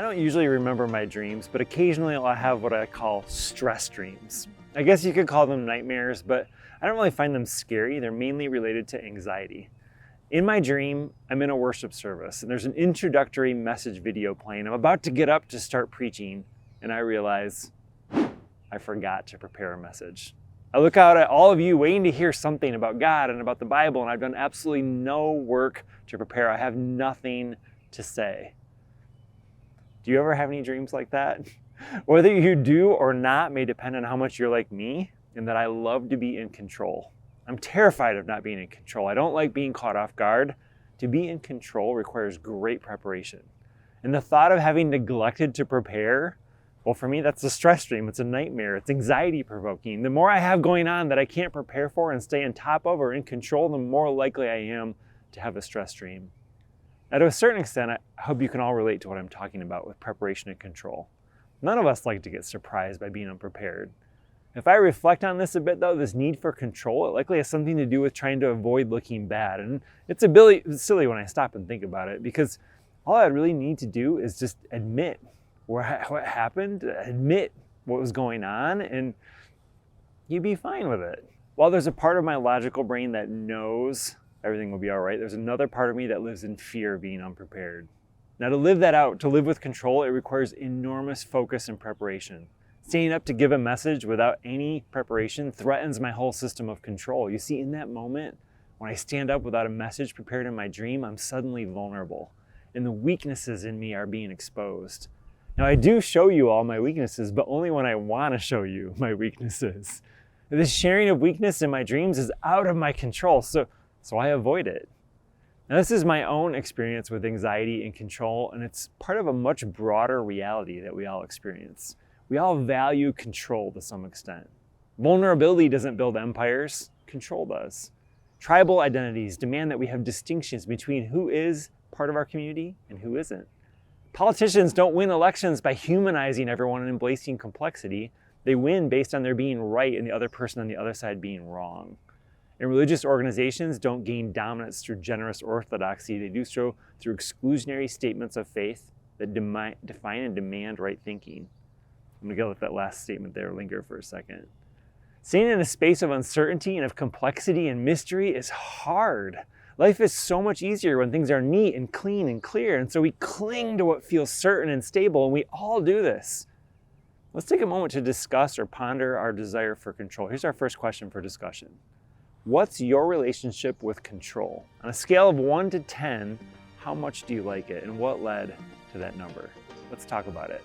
I don't usually remember my dreams, but occasionally I'll have what I call stress dreams. I guess you could call them nightmares, but I don't really find them scary. They're mainly related to anxiety. In my dream, I'm in a worship service and there's an introductory message video playing. I'm about to get up to start preaching and I realize I forgot to prepare a message. I look out at all of you waiting to hear something about God and about the Bible, and I've done absolutely no work to prepare. I have nothing to say. Do you ever have any dreams like that? Whether you do or not may depend on how much you're like me, and that I love to be in control. I'm terrified of not being in control. I don't like being caught off guard. To be in control requires great preparation. And the thought of having neglected to prepare, well, for me, that's a stress dream. It's a nightmare. It's anxiety provoking. The more I have going on that I can't prepare for and stay on top of or in control, the more likely I am to have a stress dream. Now, to a certain extent, I hope you can all relate to what I'm talking about with preparation and control. None of us like to get surprised by being unprepared. If I reflect on this a bit, though, this need for control, it likely has something to do with trying to avoid looking bad. And it's silly when I stop and think about it, because all I really need to do is just admit what happened, admit what was going on, and you'd be fine with it. While there's a part of my logical brain that knows everything will be all right, there's another part of me that lives in fear of being unprepared. Now, to live that out, to live with control, it requires enormous focus and preparation. Staying up to give a message without any preparation threatens my whole system of control. You see, in that moment, when I stand up without a message prepared in my dream, I'm suddenly vulnerable, and the weaknesses in me are being exposed. Now, I do show you all my weaknesses, but only when I want to show you my weaknesses. This sharing of weakness in my dreams is out of my control, so I avoid it. Now, this is my own experience with anxiety and control, and it's part of a much broader reality that we all experience. We all value control to some extent. Vulnerability doesn't build empires, control does. Tribal identities demand that we have distinctions between who is part of our community and who isn't. Politicians don't win elections by humanizing everyone and embracing complexity. They win based on their being right and the other person on the other side being wrong. And religious organizations don't gain dominance through generous orthodoxy. They do so through exclusionary statements of faith that define and demand right thinking. I'm going to go let that last statement there linger for a second. Staying in a space of uncertainty and of complexity and mystery is hard. Life is so much easier when things are neat and clean and clear, and so we cling to what feels certain and stable, and we all do this. Let's take a moment to discuss or ponder our desire for control. Here's our first question for discussion. What's your relationship with control? On a scale of 1 to 10, how much do you like it, and what led to that number? Let's talk about it.